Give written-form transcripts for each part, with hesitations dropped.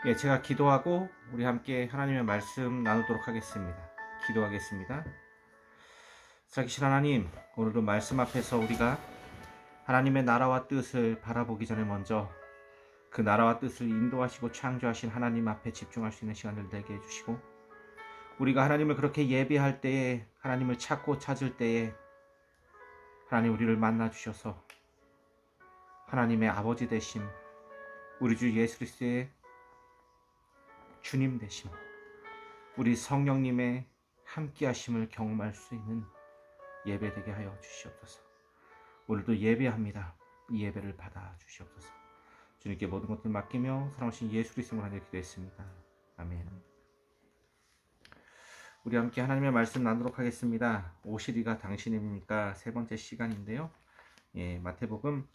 예, 제가 기도하고 우리 함께 하나님의 말씀 나누도록 하겠습니다. 기도하겠습니다. 살아계신 하나님, 오늘도 말씀 앞에서 우리가 하나님의 나라와 뜻을 바라보기 전에 먼저 그 나라와 뜻을 인도하시고 창조하신 하나님 앞에 집중할 수 있는 시간을 되게 해주시고, 우리가 하나님을 그렇게 예배할 때에, 하나님을 찾고 찾을 때에 하나님 우리를 만나 주셔서 하나님의 아버지 되심, 우리 주 예수 그리스도의 주님 되심, 우리 성령님의 함께하심을 경험할 수 있는 예배되게 하여 주시옵소서. 오늘도 예배합니다. 이 예배를 받아 주시옵소서. 주님께 모든 것을 맡기며 사랑하신 예수 그리스도로 하여 기도했습니다. 아멘. 우리 함께 하나님의 말씀 나누도록 하겠습니다. 오시리가 당신입니까? 세 번째 시간인데요. 예, 마태복음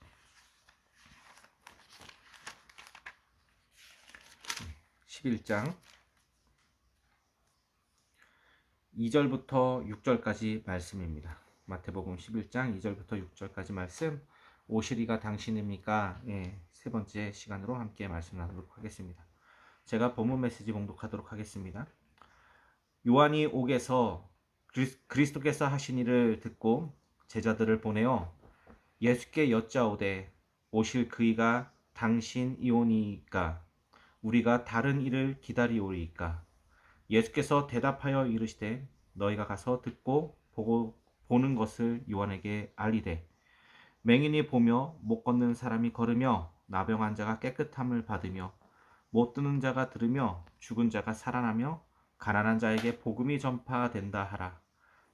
11장 2절부터 6절까지 말씀입니다. 마태복음 11장 2절부터 6절까지 말씀, 오시리가 당신입니까? 예, 세 번째 시간으로 함께 말씀 나누도록 하겠습니다. 제가 본문 메시지 봉독하도록 하겠습니다. 요한이 옥에서 그리스도께서 하신 일을 듣고 제자들을 보내어 예수께 여짜오되 오실 그이가 당신이오니이까 우리가 다른 일을 기다리오리이까. 예수께서 대답하여 이르시되 너희가 가서 듣고 보는 것을 요한에게 알리되 맹인이 보며 못 걷는 사람이 걸으며 나병 환자가 깨끗함을 받으며 못 듣는 자가 들으며 죽은 자가 살아나며 가난한 자에게 복음이 전파된다 하라.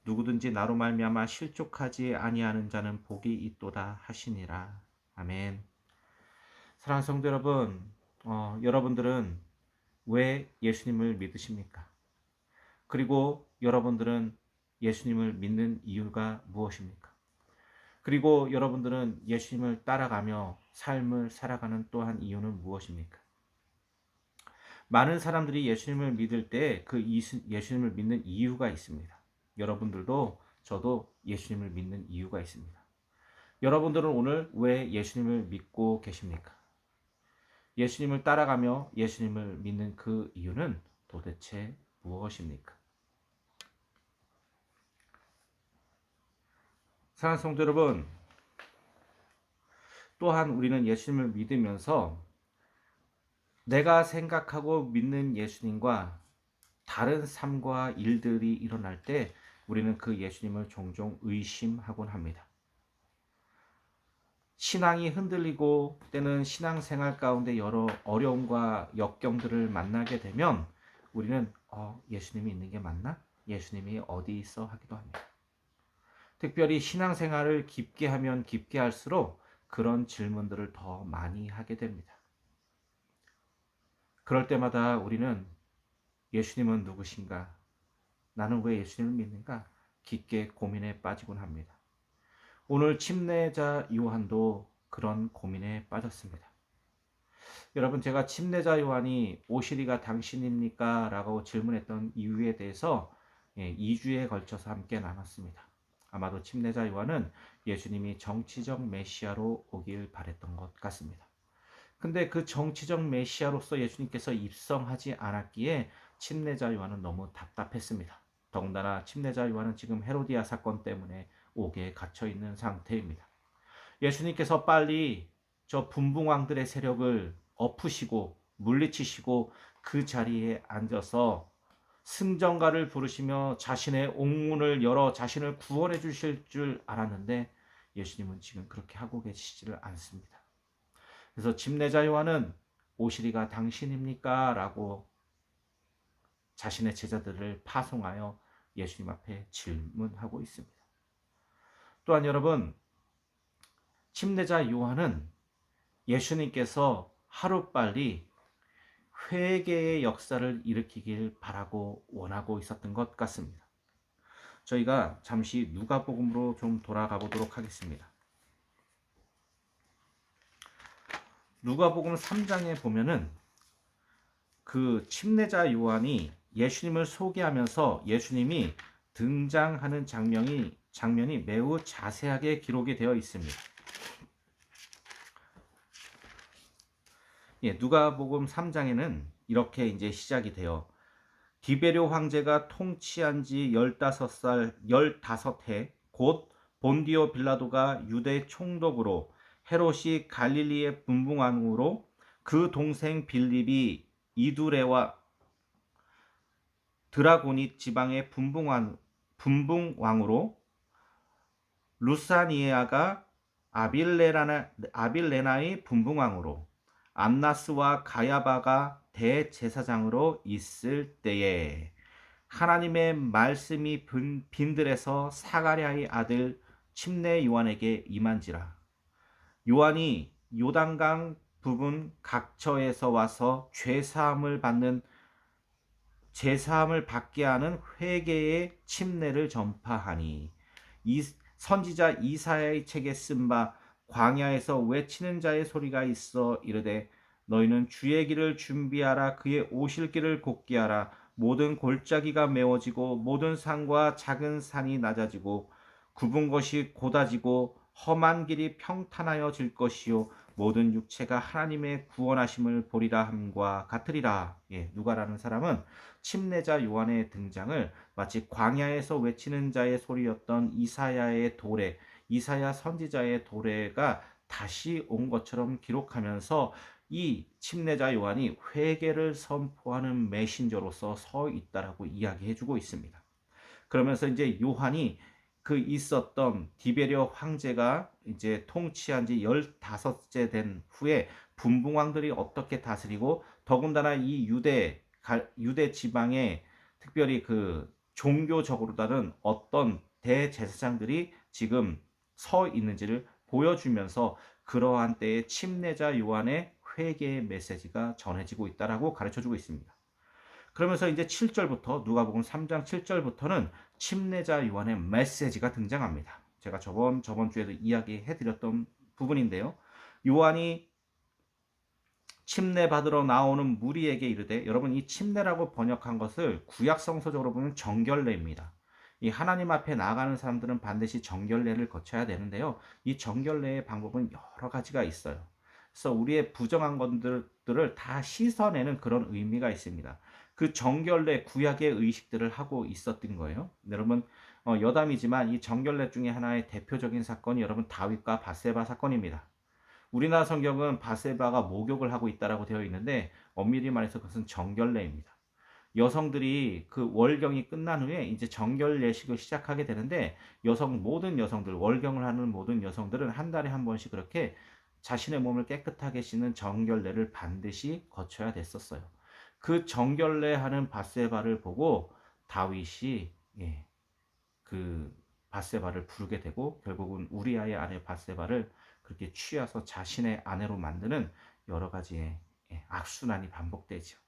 누구든지 나로 말미암아 실족하지 아니하는 자는 복이 있도다 하시니라. 아멘. 사랑하는 성도 여러분, 여러분들은 왜 예수님을 믿으십니까? 그리고 여러분들은 예수님을 믿는 이유가 무엇입니까? 그리고 여러분들은 예수님을 따라가며 삶을 살아가는 또한 이유는 무엇입니까? 많은 사람들이 예수님을 믿을 때 그 예수님을 믿는 이유가 있습니다. 여러분들도 저도 예수님을 믿는 이유가 있습니다. 여러분들은 오늘 왜 예수님을 믿고 계십니까? 예수님을 따라가며 예수님을 믿는 그 이유는 도대체 무엇입니까? 사랑하는 성도 여러분, 또한 우리는 예수님을 믿으면서 내가 생각하고 믿는 예수님과 다른 삶과 일들이 일어날 때 우리는 그 예수님을 종종 의심하곤 합니다. 신앙이 흔들리고 때는 신앙생활 가운데 여러 어려움과 역경들을 만나게 되면 우리는 예수님이 있는 게 맞나? 예수님이 어디 있어? 하기도 합니다. 특별히 신앙생활을 깊게 하면 깊게 할수록 그런 질문들을 더 많이 하게 됩니다. 그럴 때마다 우리는 예수님은 누구신가? 나는 왜 예수님을 믿는가? 깊게 고민에 빠지곤 합니다. 오늘 침례자 요한도 그런 고민에 빠졌습니다. 여러분, 제가 침례자 요한이 오시리가 당신입니까? 라고 질문했던 이유에 대해서 2주에 걸쳐서 함께 나눴습니다. 아마도 침례자 요한은 예수님이 정치적 메시아로 오길 바랬던 것 같습니다. 근데 그 정치적 메시아로서 예수님께서 입성하지 않았기에 침례자 요한은 너무 답답했습니다. 더군다나 침례자 요한은 지금 헤로디아 사건 때문에 옥에 갇혀 있는 상태입니다. 예수님께서 빨리 저 분봉왕들의 세력을 엎으시고 물리치시고 그 자리에 앉아서 승전가를 부르시며 자신의 옥문을 열어 자신을 구원해 주실 줄 알았는데 예수님은 지금 그렇게 하고 계시지를 않습니다. 그래서 침례자 요한은 오시리가 당신입니까? 라고 자신의 제자들을 파송하여 예수님 앞에 질문하고 있습니다. 또한 여러분, 침례자 요한은 예수님께서 하루빨리 회개의 역사를 일으키길 바라고 원하고 있었던 것 같습니다. 저희가 잠시 누가복음으로 좀 돌아가 보도록 하겠습니다. 누가복음 3장에 보면은 그 침례자 요한이 예수님을 소개하면서 예수님이 등장하는 장면이 매우 자세하게 기록이 되어 있습니다. 예, 누가복음 3장에는 이렇게 이제 시작이 돼요. 디베료 황제가 통치한 지 15해, 곧 본디오 빌라도가 유대 총독으로, 헤롯이 갈릴리의 분봉왕으로, 그 동생 빌립이 이두레와 드라고니 지방의 분봉왕으로, 루사니아가 아빌레나의 분봉왕으로, 안나스와 가야바가 대제사장으로 있을 때에 하나님의 말씀이 빈들에서 사가랴의 아들 침례 요한에게 임한지라. 요한이 요단강 부근 각처에서 와서 죄사함을 받게 하는 회개의 침례를 전파하니, 이 선지자 이사야의 책에 쓴 바 광야에서 외치는 자의 소리가 있어 이르되 너희는 주의 길을 준비하라, 그의 오실 길을 곧게 하라. 모든 골짜기가 메워지고 모든 산과 작은 산이 낮아지고 굽은 것이 곧아지고 험한 길이 평탄하여질 것이요 모든 육체가 하나님의 구원하심을 보리라 함과 같으리라. 예, 누가라는 사람은 침례자 요한의 등장을 마치 광야에서 외치는 자의 소리였던 이사야 선지자의 도래가 다시 온 것처럼 기록하면서 이 침례자 요한이 회개를 선포하는 메신저로서 서 있다라고 이야기해주고 있습니다. 그러면서 이제 요한이 그 있었던 디베려 황제가 이제 통치한 지 15째 된 후에 분봉왕들이 어떻게 다스리고, 더군다나 이 유대 지방에 특별히 그 종교적으로 다른 어떤 대제사장들이 지금 서 있는지를 보여주면서 그러한 때에 침례자 요한의 회개의 메시지가 전해지고 있다라고 가르쳐주고 있습니다. 그러면서 이제 7절부터 누가복음 3장 7절부터는 침례자 요한의 메시지가 등장합니다. 제가 저번 주에도 이야기해 드렸던 부분인데요. 요한이 침례 받으러 나오는 무리에게 이르되, 여러분 이 침례라고 번역한 것을 구약 성서적으로 보면 정결례입니다. 이 하나님 앞에 나아가는 사람들은 반드시 정결례를 거쳐야 되는데요. 이 정결례의 방법은 여러 가지가 있어요. 그래서 우리의 부정한 것들을 다 씻어내는 그런 의미가 있습니다. 그 정결례 구약의 의식들을 하고 있었던 거예요. 여러분 여담이지만 이 정결례 중에 하나의 대표적인 사건이 여러분 다윗과 밧세바 사건입니다. 우리나라 성경은 밧세바가 목욕을 하고 있다라고 되어 있는데 엄밀히 말해서 그것은 정결례입니다. 여성들이 그 월경이 끝난 후에 이제 정결 예식을 시작하게 되는데, 모든 여성들, 월경을 하는 모든 여성들은 한 달에 한 번씩 그렇게 자신의 몸을 깨끗하게 씻는 정결례를 반드시 거쳐야 됐었어요. 그 정결례 하는 밧세바를 보고 다윗이 그 밧세바를 부르게 되고, 결국은 우리아의 아내 밧세바를 그렇게 취해서 자신의 아내로 만드는 여러 가지의 악순환이 반복되죠.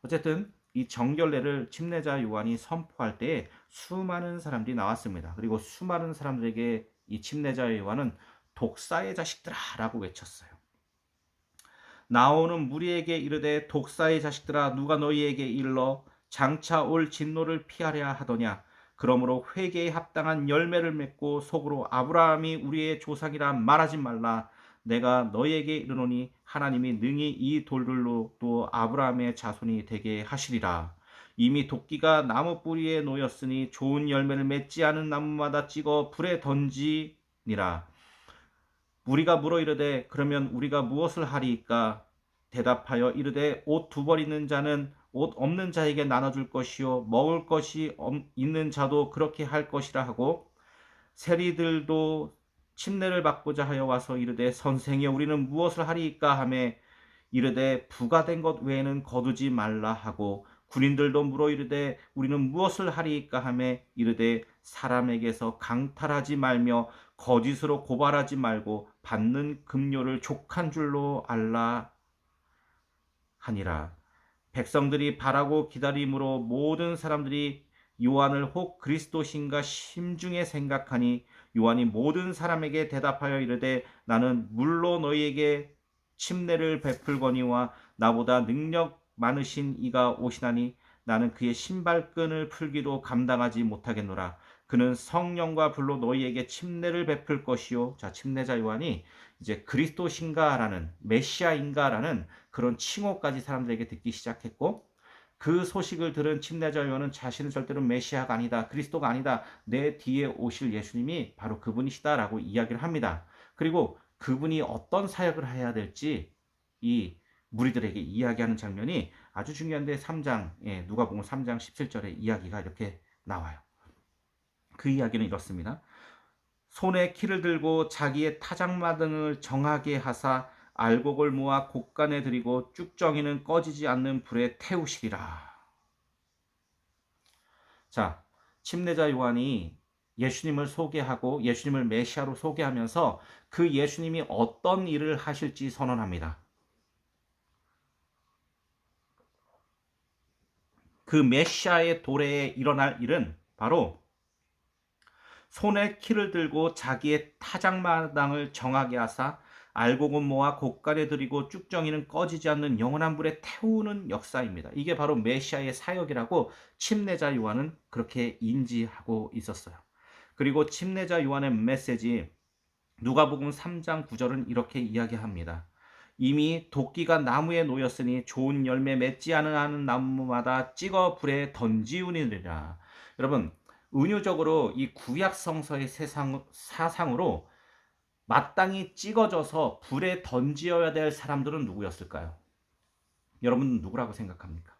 어쨌든 이 정결례를 침례자 요한이 선포할 때에 수많은 사람들이 나왔습니다. 그리고 수많은 사람들에게 이 침례자 요한은 독사의 자식들아 라고 외쳤어요. 나오는 무리에게 이르되 독사의 자식들아, 누가 너희에게 일러 장차 올 진노를 피하려 하더냐. 그러므로 회개에 합당한 열매를 맺고 속으로 아브라함이 우리의 조상이라 말하지 말라. 내가 너희에게 이르노니 하나님이 능히 이 돌들로도 아브라함의 자손이 되게 하시리라. 이미 도끼가 나무 뿌리에 놓였으니 좋은 열매를 맺지 않은 나무마다 찍어 불에 던지니라. 우리가 물어 이르되 그러면 우리가 무엇을 하리이까? 대답하여 이르되 옷 두 벌 있는 자는 옷 없는 자에게 나눠줄 것이요 먹을 것이 있는 자도 그렇게 할 것이라 하고, 세리들도 침례를 받고자 하여 와서 이르되 선생이여 우리는 무엇을 하리이까 하매 이르되 부가된 것 외에는 거두지 말라 하고, 군인들도 물어 이르되 우리는 무엇을 하리이까 하매 이르되 사람에게서 강탈하지 말며 거짓으로 고발하지 말고 받는 급료를 족한 줄로 알라 하니라. 백성들이 바라고 기다림으로 모든 사람들이 요한을 혹 그리스도신가 심중에 생각하니, 요한이 모든 사람에게 대답하여 이르되 나는 물로 너희에게 침례를 베풀거니와 나보다 능력 많으신 이가 오시나니 나는 그의 신발끈을 풀기도 감당하지 못하겠노라. 그는 성령과 불로 너희에게 침례를 베풀 것이요. 자, 침례자 요한이 이제 그리스도신가라는 메시아인가라는 그런 칭호까지 사람들에게 듣기 시작했고 그 소식을 들은 침례자 요한은 자신은 절대로 메시아가 아니다. 그리스도가 아니다. 내 뒤에 오실 예수님이 바로 그분이시다라고 이야기를 합니다. 그리고 그분이 어떤 사역을 해야 될지 이 무리들에게 이야기하는 장면이 아주 중요한데 3장, 누가복음 3장 17절에 이야기가 이렇게 나와요. 그 이야기는 이렇습니다. 손에 키를 들고 자기의 타작마등을 정하게 하사 알곡을 모아 곡간에 들이고 쭉정이는 꺼지지 않는 불에 태우시리라. 자, 침례자 요한이 예수님을 소개하고 예수님을 메시아로 소개하면서 그 예수님이 어떤 일을 하실지 선언합니다. 그 메시아의 도래에 일어날 일은 바로 손에 키를 들고 자기의 타작마당을 정하게 하사 알곡은 모아 곡간에 들이고 쭉정이는 꺼지지 않는 영원한 불에 태우는 역사입니다. 이게 바로 메시아의 사역이라고 침례자 요한은 그렇게 인지하고 있었어요. 그리고 침례자 요한의 메시지 누가복음 3장 9절은 이렇게 이야기합니다. 이미 도끼가 나무에 놓였으니 좋은 열매 맺지 않은 나무마다 찍어 불에 던지우니라. 여러분, 은유적으로 이 구약 성서의 사상으로 마땅히 찍어져서 불에 던지어야 될 사람들은 누구였을까요? 여러분은 누구라고 생각합니까?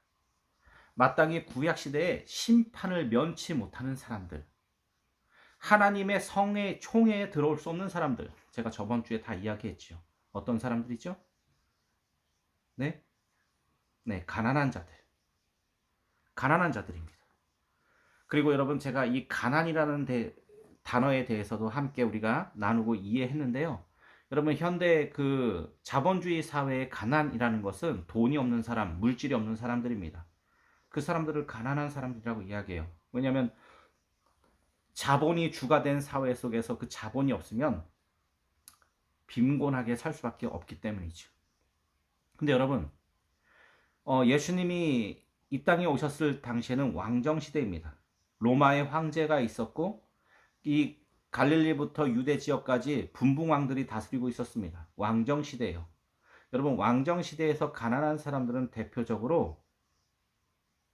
마땅히 구약 시대에 심판을 면치 못하는 사람들, 하나님의 성의 총회에 들어올 수 없는 사람들. 제가 저번 주에 다 이야기했죠. 어떤 사람들이죠? 네? 네, 가난한 자들. 가난한 자들입니다. 그리고 여러분 제가 이 가난이라는 단어에 대해서도 함께 우리가 나누고 이해했는데요. 여러분 현대 그 자본주의 사회의 가난이라는 것은 돈이 없는 사람, 물질이 없는 사람들입니다. 그 사람들을 가난한 사람들이라고 이야기해요. 왜냐하면 자본이 주가 된 사회 속에서 그 자본이 없으면 빈곤하게 살 수밖에 없기 때문이죠. 근데 여러분 예수님이 이 땅에 오셨을 당시에는 왕정 시대입니다. 로마의 황제가 있었고 이 갈릴리부터 유대 지역까지 분봉왕들이 다스리고 있었습니다. 왕정 시대예요. 여러분 왕정 시대에서 가난한 사람들은 대표적으로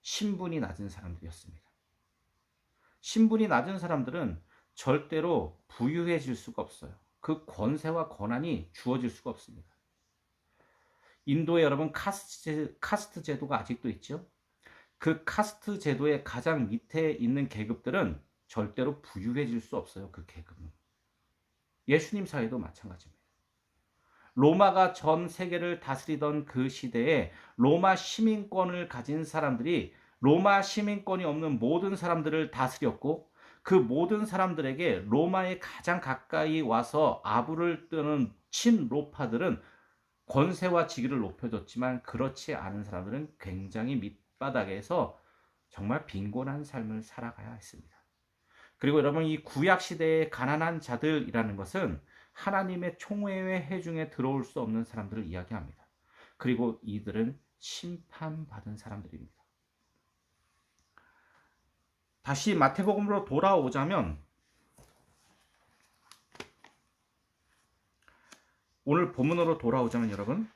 신분이 낮은 사람들이었습니다. 신분이 낮은 사람들은 절대로 부유해질 수가 없어요. 그 권세와 권한이 주어질 수가 없습니다. 인도에 여러분 카스트 제도가 아직도 있죠. 그 카스트 제도의 가장 밑에 있는 계급들은 절대로 부유해질 수 없어요. 그 계급은. 예수님 사회도 마찬가지입니다. 로마가 전 세계를 다스리던 그 시대에 로마 시민권을 가진 사람들이 로마 시민권이 없는 모든 사람들을 다스렸고 그 모든 사람들에게 로마에 가장 가까이 와서 아부를 뜨는 친로파들은 권세와 직위를 높여줬지만 그렇지 않은 사람들은 굉장히 밑바닥에서 정말 빈곤한 삶을 살아가야 했습니다. 그리고 여러분 이 구약 시대의 가난한 자들이라는 것은 하나님의 총회의 회중에 들어올 수 없는 사람들을 이야기합니다. 그리고 이들은 심판받은 사람들입니다. 다시 마태복음으로 돌아오자면 오늘 본문으로 돌아오자면 여러분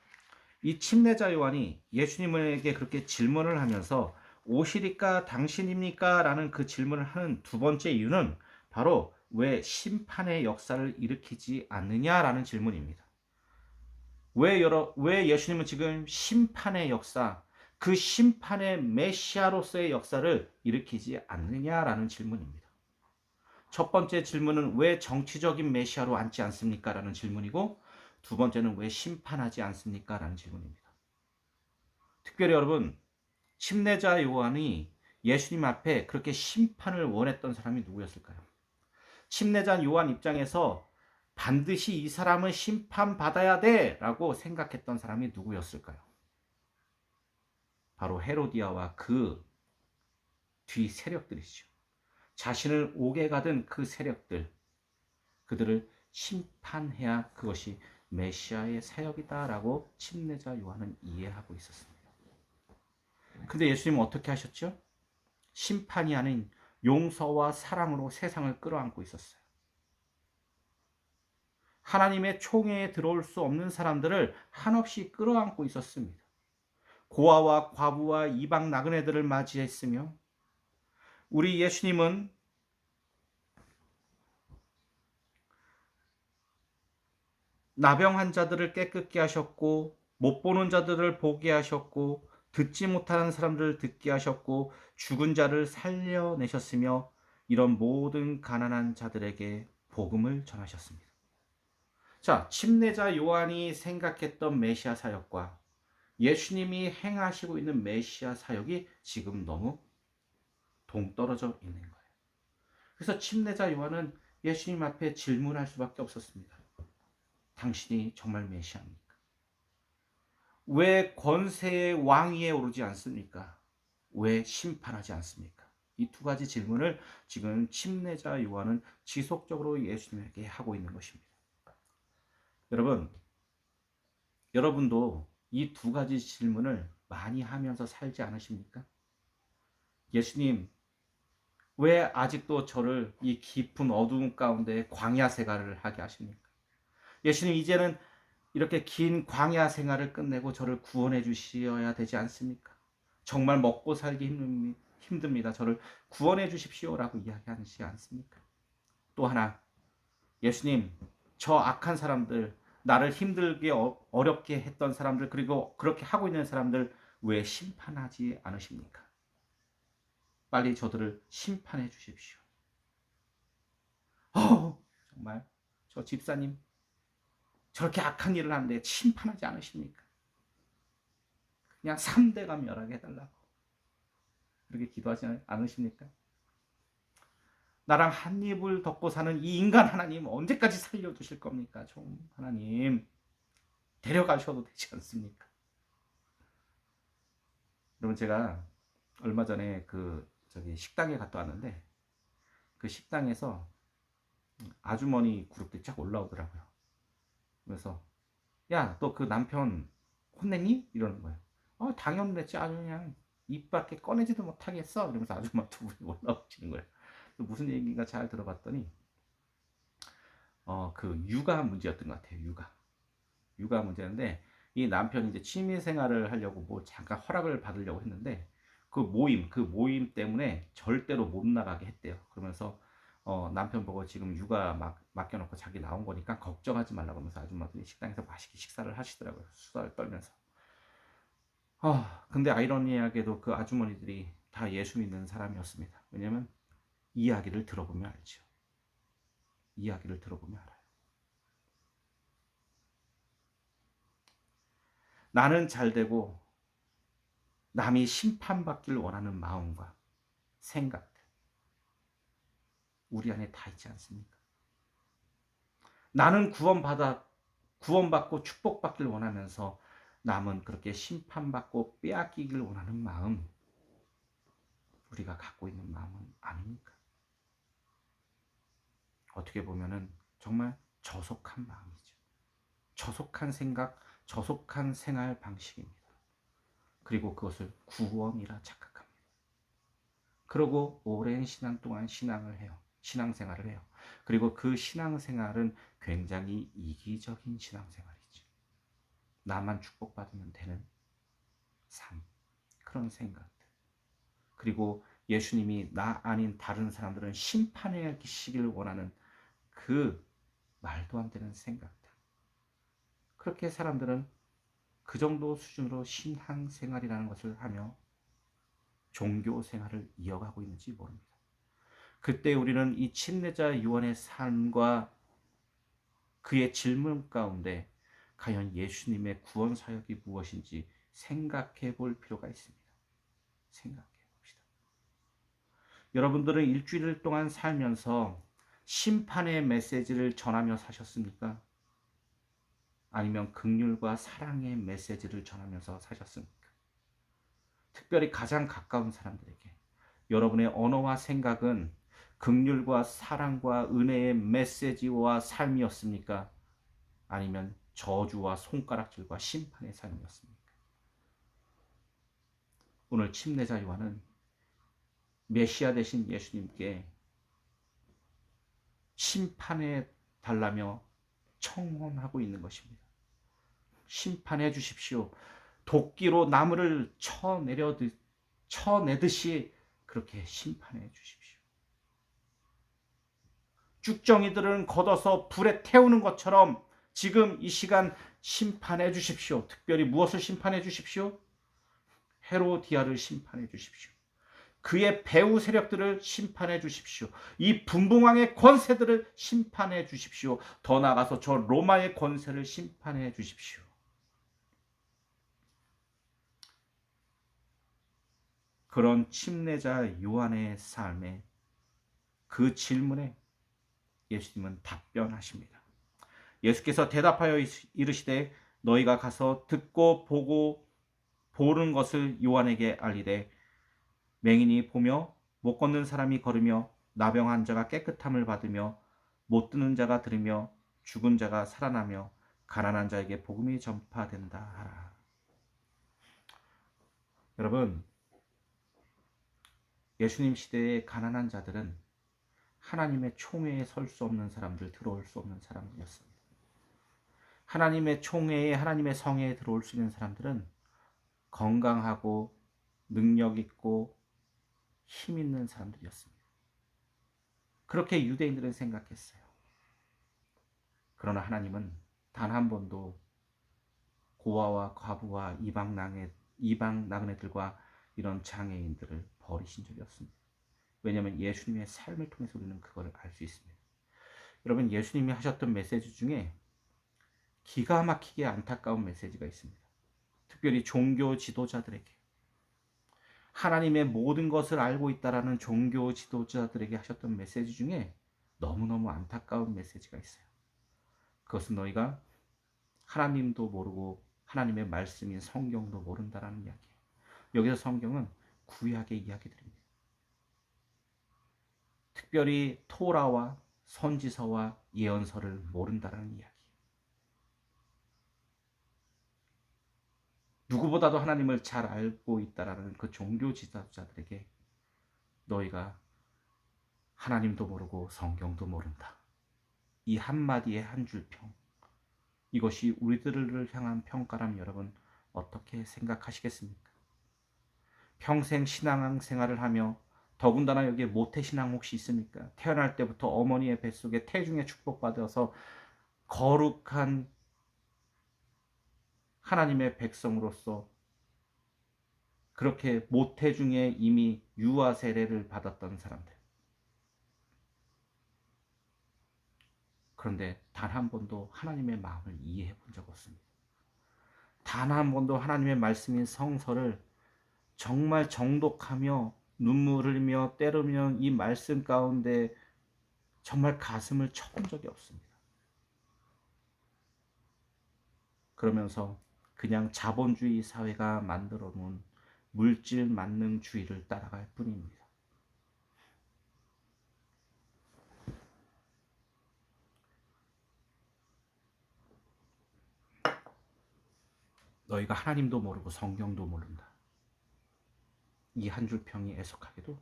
이 침례자 요한이 예수님에게 그렇게 질문을 하면서 오시리까 당신입니까? 라는 그 질문을 하는 두 번째 이유는 바로 왜 심판의 역사를 일으키지 않느냐라는 질문입니다. 왜 예수님은 지금 심판의 역사, 그 심판의 메시아로서의 역사를 일으키지 않느냐라는 질문입니다. 첫 번째 질문은 왜 정치적인 메시아로 앉지 않습니까? 라는 질문이고 두 번째는 왜 심판하지 않습니까? 라는 질문입니다. 특별히 여러분 침례자 요한이 예수님 앞에 그렇게 심판을 원했던 사람이 누구였을까요? 침례자 요한 입장에서 반드시 이 사람은 심판받아야 돼 라고 생각했던 사람이 누구였을까요? 바로 헤로디아와 그 뒤 세력들이죠. 자신을 옥에 가든 그 세력들, 그들을 심판해야 그것이 메시아의 사역이다라고 침례자 요한은 이해하고 있었습니다. 근데 예수님은 어떻게 하셨죠? 심판이 아닌 용서와 사랑으로 세상을 끌어안고 있었어요. 하나님의 총회에 들어올 수 없는 사람들을 한없이 끌어안고 있었습니다. 고아와 과부와 이방 나그네들을 맞이했으며 우리 예수님은 나병 환자들을 깨끗게 하셨고 못 보는 자들을 보게 하셨고 듣지 못하는 사람들을 듣게 하셨고 죽은 자를 살려내셨으며 이런 모든 가난한 자들에게 복음을 전하셨습니다. 자, 침례자 요한이 생각했던 메시아 사역과 예수님이 행하시고 있는 메시아 사역이 지금 너무 동떨어져 있는 거예요. 그래서 침례자 요한은 예수님 앞에 질문할 수밖에 없었습니다. 당신이 정말 메시아입니까? 왜 권세의 왕위에 오르지 않습니까? 왜 심판하지 않습니까? 이 두 가지 질문을 지금 침례자 요한은 지속적으로 예수님에게 하고 있는 것입니다. 여러분도 이 두 가지 질문을 많이 하면서 살지 않으십니까? 예수님, 왜 아직도 저를 이 깊은 어두움 가운데 광야 생활을 하게 하십니까? 예수님, 이제는 이렇게 긴 광야 생활을 끝내고 저를 구원해 주셔야 되지 않습니까? 정말 먹고 살기 힘듭니다. 저를 구원해 주십시오라고 이야기하지 않습니까? 또 하나, 예수님, 저 악한 사람들, 나를 힘들게 어렵게 했던 사람들, 그리고 그렇게 하고 있는 사람들 왜 심판하지 않으십니까? 빨리 저들을 심판해 주십시오. 정말 저 집사님 저렇게 악한 일을 하는데 심판하지 않으십니까? 그냥 3대가 멸하게 해달라고 그렇게 기도하지 않으십니까? 나랑 한 입을 덮고 사는 이 인간 하나님 언제까지 살려두실 겁니까? 좀 하나님 데려가셔도 되지 않습니까? 여러분 제가 얼마 전에 식당에 갔다 왔는데 그 식당에서 아주머니 그룹들이 쫙 올라오더라고요. 그래서 야, 너 그 남편 혼냈니? 이러는 거예요. 당연히 혼냈지. 아주 그냥 입 밖에 꺼내지도 못하겠어. 이러면서 아줌마 두 분이 올라오시는 거예요. 무슨 얘기인가 잘 들어봤더니 그 육아 문제였던 것 같아요. 육아 문제인데 이 남편이 이제 취미 생활을 하려고 뭐 잠깐 허락을 받으려고 했는데 그 모임 때문에 절대로 못 나가게 했대요. 그러면서 남편 보고 지금 육아 맡겨놓고 자기 나온 거니까 걱정하지 말라고 하면서 아줌마들이 식당에서 맛있게 식사를 하시더라고요. 수다를 떨면서. 근데 아이러니하게도 그 아주머니들이 다 예수 믿는 사람이었습니다. 왜냐면 이야기를 들어보면 알죠. 이야기를 들어보면 알아요. 나는 잘되고 남이 심판받기를 원하는 마음과 생각들 우리 안에 다 있지 않습니까? 나는 구원받고 축복받기를 원하면서 남은 그렇게 심판받고 빼앗기길 원하는 마음 우리가 갖고 있는 마음은 아닙니까? 어떻게 보면은 정말 저속한 마음이죠. 저속한 생각, 저속한 생활 방식입니다. 그리고 그것을 구원이라 착각합니다. 그리고 오랜 시간 동안 신앙생활을 해요. 그리고 그 신앙생활은 굉장히 이기적인 신앙생활이죠. 나만 축복받으면 되는 삶, 그런 생각들. 그리고 예수님이 나 아닌 다른 사람들은 심판해 주시기를 원하는 그 말도 안 되는 생각들. 그렇게 사람들은 그 정도 수준으로 신앙생활이라는 것을 하며 종교생활을 이어가고 있는지 모릅니다. 그때 우리는 이 침례자 요한의 삶과 그의 질문 가운데 과연 예수님의 구원 사역이 무엇인지 생각해 볼 필요가 있습니다. 생각해 봅시다. 여러분들은 일주일 동안 살면서 심판의 메시지를 전하며 사셨습니까? 아니면 긍휼과 사랑의 메시지를 전하면서 사셨습니까? 특별히 가장 가까운 사람들에게 여러분의 언어와 생각은 긍휼과 사랑과 은혜의 메시지와 삶이었습니까? 아니면 저주와 손가락질과 심판의 삶이었습니까? 오늘 침례자 요한은 메시아 되신 예수님께 심판해 달라며 청혼하고 있는 것입니다. 심판해 주십시오. 도끼로 나무를 쳐내듯이 그렇게 심판해 주십시오. 쭉정이들은 걷어서 불에 태우는 것처럼 지금 이 시간 심판해 주십시오. 특별히 무엇을 심판해 주십시오? 헤로디아를 심판해 주십시오. 그의 배후 세력들을 심판해 주십시오. 이 분봉왕의 권세들을 심판해 주십시오. 더 나아가서 저 로마의 권세를 심판해 주십시오. 그런 침례자 요한의 삶에 그 질문에 예수님은 답변하십니다. 예수께서 대답하여 이르시되 너희가 가서 듣고 보고 보는 것을 요한에게 알리되 맹인이 보며 못 걷는 사람이 걸으며 나병한 자가 깨끗함을 받으며 못 듣는 자가 들으며 죽은 자가 살아나며 가난한 자에게 복음이 전파된다 하라. 여러분, 예수님 시대의 가난한 자들은 하나님의 총회에 설 수 없는 사람들, 들어올 수 없는 사람들이었습니다. 하나님의 총회에, 하나님의 성회에 들어올 수 있는 사람들은 건강하고 능력 있고 힘 있는 사람들이었습니다. 그렇게 유대인들은 생각했어요. 그러나 하나님은 단 한 번도 고아와 과부와 이방 나그네들과 이런 장애인들을 버리신 적이 없습니다. 왜냐하면 예수님의 삶을 통해서 우리는 그걸 알 수 있습니다. 여러분, 예수님이 하셨던 메시지 중에 기가 막히게 안타까운 메시지가 있습니다. 특별히 종교 지도자들에게, 하나님의 모든 것을 알고 있다라는 종교 지도자들에게 하셨던 메시지 중에 너무너무 안타까운 메시지가 있어요. 그것은 너희가 하나님도 모르고 하나님의 말씀인 성경도 모른다라는 이야기예요. 여기서 성경은 구약의 이야기들입니다. 특별히 토라와 선지서와 예언서를 모른다라는 이야기. 누구보다도 하나님을 잘 알고 있다라는 그 종교 지도자들에게 너희가 하나님도 모르고 성경도 모른다. 이 한마디의 한 줄 평. 이것이 우리들을 향한 평가라면 여러분 어떻게 생각하시겠습니까? 평생 신앙생활을 하며 더군다나 여기에 모태신앙 혹시 있습니까? 태어날 때부터 어머니의 뱃속에 태중에 축복받아서 거룩한 하나님의 백성으로서 그렇게 모태중에 이미 유아 세례를 받았던 사람들. 그런데 단 한 번도 하나님의 마음을 이해해 본 적 없습니다. 단 한 번도 하나님의 말씀인 성서를 정말 정독하며 눈물 흘리며 때르며 이 말씀 가운데 정말 가슴을 쳐본 적이 없습니다. 그러면서 그냥 자본주의 사회가 만들어 놓은 물질 만능주의를 따라갈 뿐입니다. 너희가 하나님도 모르고 성경도 모른다. 이 한 줄 평이 애석하게도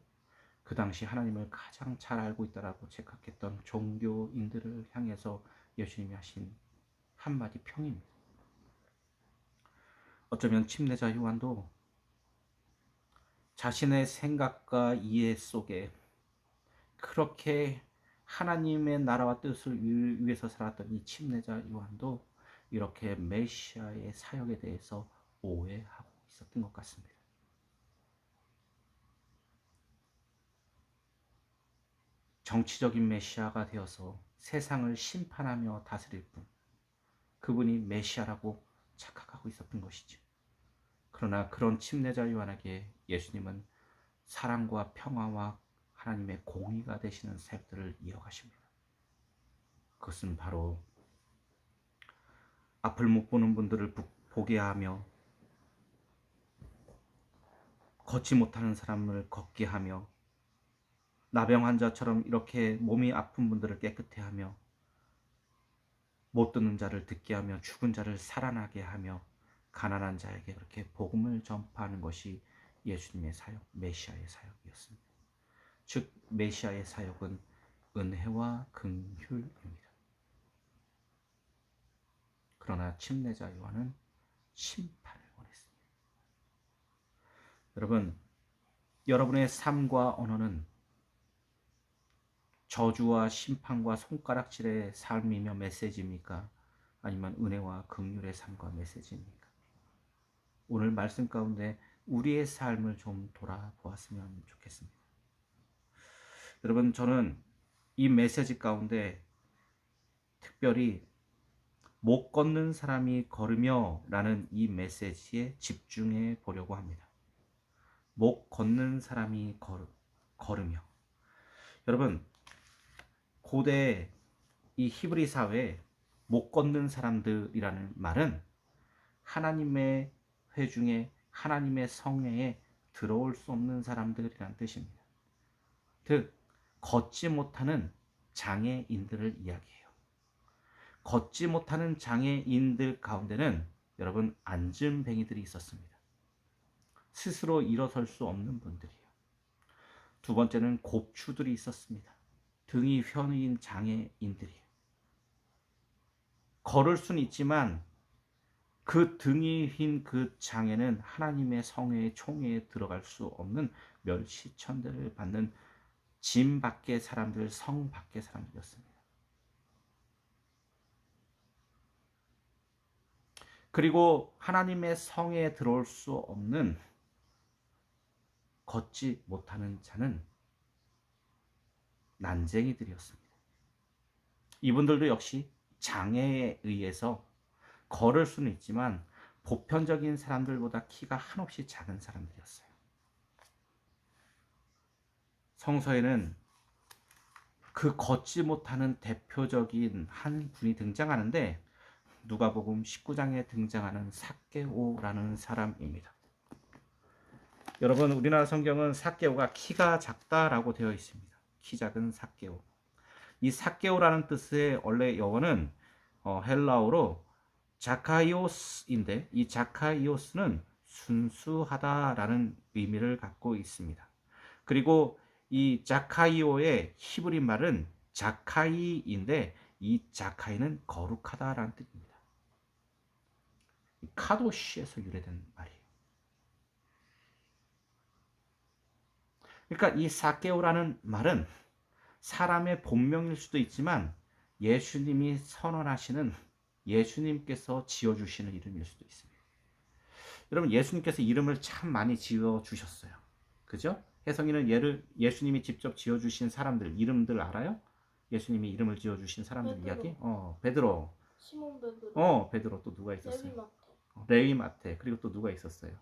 그 당시 하나님을 가장 잘 알고 있다라고 생각했던 종교인들을 향해서 예수님이 하신 한마디 평입니다. 어쩌면 침례자 요한도 자신의 생각과 이해 속에 그렇게 하나님의 나라와 뜻을 위해서 살았던 이 침례자 요한도 이렇게 메시아의 사역에 대해서 오해하고 있었던 것 같습니다. 정치적인 메시아가 되어서 세상을 심판하며 다스릴 분, 그분이 메시아라고 착각하고 있었던 것이죠. 그러나 그런 침례자 요한에게 예수님은 사랑과 평화와 하나님의 공의가 되시는 사역들을 이어가십니다. 그것은 바로 앞을 못 보는 분들을 보게 하며 걷지 못하는 사람을 걷게 하며 나병 환자처럼 이렇게 몸이 아픈 분들을 깨끗해 하며 못 듣는 자를 듣게 하며 죽은 자를 살아나게 하며 가난한 자에게 그렇게 복음을 전파하는 것이 예수님의 사역, 메시아의 사역이었습니다. 즉 메시아의 사역은 은혜와 긍휼입니다. 그러나 침례자 요한은 심판을 원했습니다. 여러분, 여러분의 삶과 언어는 저주와 심판과 손가락질의 삶이며 메시지입니까? 아니면 은혜와 긍휼의 삶과 메시지입니까? 오늘 말씀 가운데 우리의 삶을 좀 돌아보았으면 좋겠습니다. 여러분, 저는 이 메시지 가운데 특별히 못 걷는 사람이 걸으며 라는 이 메시지에 집중해 보려고 합니다. 못 걷는 사람이 걸으며. 여러분, 고대 이 히브리 사회에 못 걷는 사람들이라는 말은 하나님의 회중에, 하나님의 성회에 들어올 수 없는 사람들이라는 뜻입니다. 즉 걷지 못하는 장애인들을 이야기해요. 걷지 못하는 장애인들 가운데는 여러분 안진뱅이들이 있었습니다. 스스로 일어설 수 없는 분들이에요. 두 번째는 곱추들이 있었습니다. 등이 휘어진 장애인들이에요. 걸을 수는 있지만 그 등이 휜 그 장애는 하나님의 성회의 총회에 들어갈 수 없는 멸시천대를 받는 짐 밖의 사람들, 성 밖의 사람들이었습니다. 그리고 하나님의 성회에 들어올 수 없는 걷지 못하는 자는 난쟁이들이었습니다. 이분들도 역시 장애에 의해서 걸을 수는 있지만 보편적인 사람들보다 키가 한없이 작은 사람들이었어요. 성서에는 그 걷지 못하는 대표적인 한 분이 등장하는데 누가복음 19장에 등장하는 삭개오라는 사람입니다. 여러분, 우리나라 성경은 삭개오가 키가 작다라고 되어 있습니다. 키 작은 삭개오. 이 삭개오라는 뜻의 원래 영어는 헬라어로 자카이오스인데 이 자카이오스는 순수하다라는 의미를 갖고 있습니다. 그리고 이 자카이오의 히브리 말은 자카이인데 이 자카이는 거룩하다라는 뜻입니다. 카도시에서 유래된 말이에요. 그러니까 이 사케오라는 말은 사람의 본명일 수도 있지만 예수님이 선언하시는 예수님께서 지어주시는 이름일 수도 있습니다. 여러분, 예수님께서 이름을 참 많이 지어주셨어요. 그죠? 혜성이는 예수님이 직접 지어주신 사람들 이름들 알아요? 예수님이 이름을 지어주신 사람들 베드로. 이야기? 베드로. 시몬 베드로. 베드로. 또 누가 있었어요? 레위 마태. 레위 마태. 그리고 또 누가 있었어요?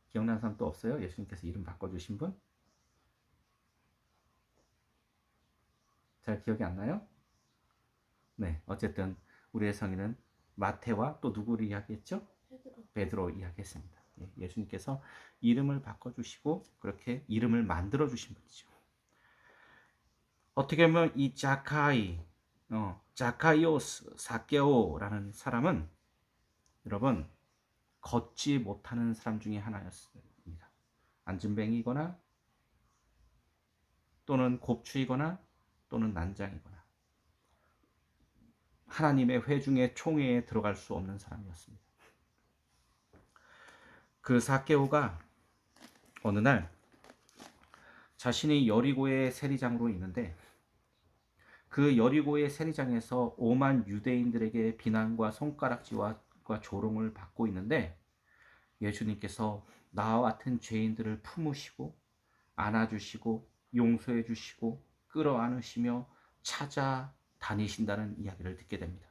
기억나는 사람 또 없어요? 예수님께서 이름 바꿔주신 분? 잘 기억이 안 나요? 네, 어쨌든 우리의 성인은 마태와 또 누구를 이야기했죠? 베드로 이야기했습니다. 예수님께서 이름을 바꿔주시고 그렇게 이름을 만들어주신 분이죠. 어떻게 보면 이 자카이오스 사케오라는 사람은 여러분 걷지 못하는 사람 중에 하나였습니다. 안진뱅이거나 또는 곱추이거나 또는 난장이거나 하나님의 회중의 총회에 들어갈 수 없는 사람이었습니다. 그 사케오가 어느 날 자신이 여리고의 세리장으로 있는데 그 여리고의 세리장에서 오만 유대인들에게 비난과 손가락질과 조롱을 받고 있는데 예수님께서 나와 같은 죄인들을 품으시고 안아주시고 용서해 주시고 끌어안으시며 찾아다니신다는 이야기를 듣게 됩니다.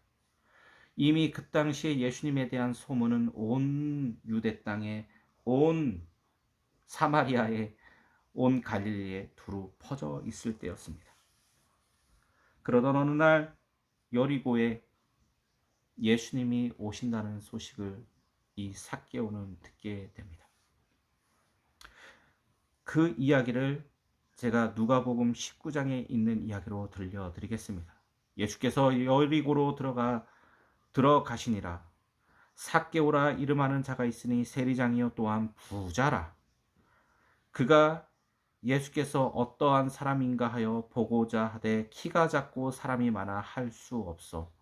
이미 그 당시에 예수님에 대한 소문은 온 유대 땅에, 온 사마리아에, 온 갈릴리에 두루 퍼져 있을 때였습니다. 그러던 어느 날 여리고에 예수님이 오신다는 소식을 이 삭개오는 듣게 됩니다. 그 이야기를 제가 누가복음 19장에 있는 이야기로 들려드리겠습니다. 예수께서 여리고로 들어가시니라. 삭개오라 이름하는 자가 있으니 세리장이요 또한 부자라. 그가 예수께서 어떠한 사람인가 하여 보고자 하되 키가 작고 사람이 많아 할 수 없어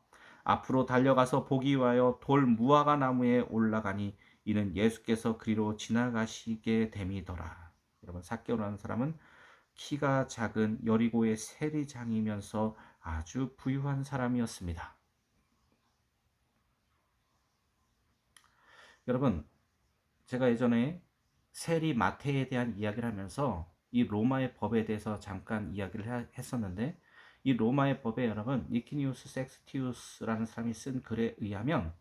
앞으로 달려가서 보기 위하여 돌 무화과 나무에 올라가니 이는 예수께서 그리로 지나가시게 됨이더라. 여러분, 삭개오라는 사람은 키가 작은 여리고의 세리장이면서 아주 부유한 사람이었습니다. 여러분, 제가 예전에 세리 마태에 대한 이야기를 하면서 이 로마의 법에 대해서 잠깐 이야기를 했었는데, 이 로마의 법에 여러분 니키니우스 섹스티우스라는 사람이 쓴 글에 의하면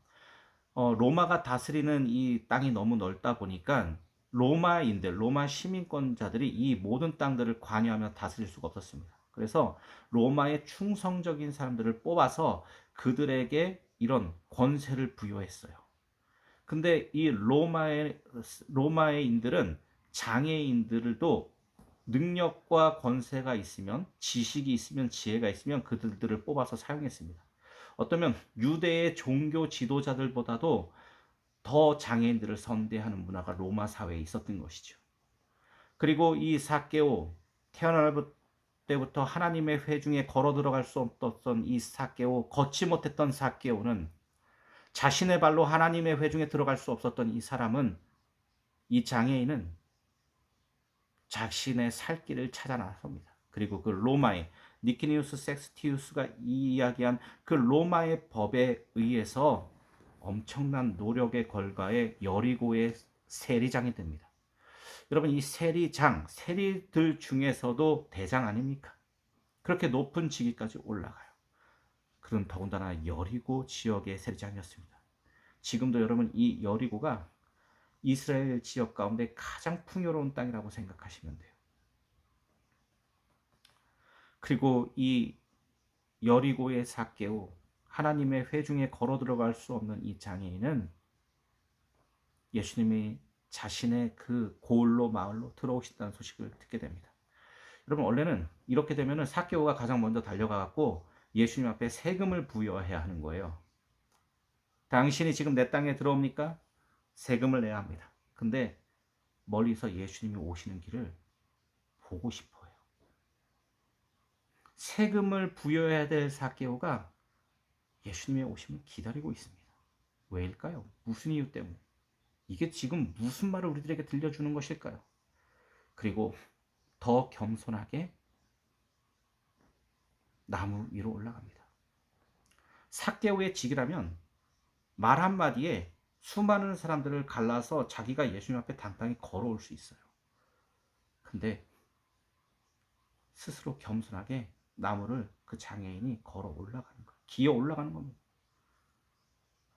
로마가 다스리는 이 땅이 너무 넓다 보니까 로마인들, 로마 시민권자들이 이 모든 땅들을 관여하며 다스릴 수가 없었습니다. 그래서 로마의 충성적인 사람들을 뽑아서 그들에게 이런 권세를 부여했어요. 근데 이 로마의인들은 장애인들도 능력과 권세가 있으면, 지식이 있으면, 지혜가 있으면 그들을 뽑아서 사용했습니다. 어쩌면 유대의 종교 지도자들보다도 더 장애인들을 선대하는 문화가 로마 사회에 있었던 것이죠. 그리고 이 삭개오, 태어날 때부터 하나님의 회중에 걸어 들어갈 수 없었던 이 삭개오, 걷지 못했던 삭개오는, 자신의 발로 하나님의 회중에 들어갈 수 없었던 이 사람은, 이 장애인은 자신의 살 길을 찾아 나섭니다. 그리고 그 로마의 니키니우스 섹스티우스가 이야기한 그 로마의 법에 의해서 엄청난 노력의 결과에 여리고의 세리장이 됩니다. 여러분, 이 세리장, 세리들 중에서도 대장 아닙니까? 그렇게 높은 직위까지 올라가요. 그런 더군다나 여리고 지역의 세리장이었습니다. 지금도 여러분 이 여리고가 이스라엘 지역 가운데 가장 풍요로운 땅이라고 생각하시면 돼요. 그리고 이 여리고의 삭개오, 하나님의 회중에 걸어 들어갈 수 없는 이 장애인은 예수님이 자신의 그 고을로 마을로 들어오신다는 소식을 듣게 됩니다. 여러분, 원래는 이렇게 되면은 삭개오가 가장 먼저 달려가 갖고 예수님 앞에 세금을 부여해야 하는 거예요. 당신이 지금 내 땅에 들어옵니까? 세금을 내야 합니다. 근데 멀리서 예수님이 오시는 길을 보고 싶어요. 세금을 부여해야 될 삭개오가 예수님의 오심을 기다리고 있습니다. 왜일까요? 무슨 이유 때문에? 이게 지금 무슨 말을 우리들에게 들려주는 것일까요? 그리고 더 겸손하게 나무 위로 올라갑니다. 삭개오의 직이라면 말 한마디에 수많은 사람들을 갈라서 자기가 예수님 앞에 당당히 걸어올 수 있어요. 근데 스스로 겸손하게 나무를 그 장애인이 걸어 올라가는 거예요. 기어 올라가는 겁니다.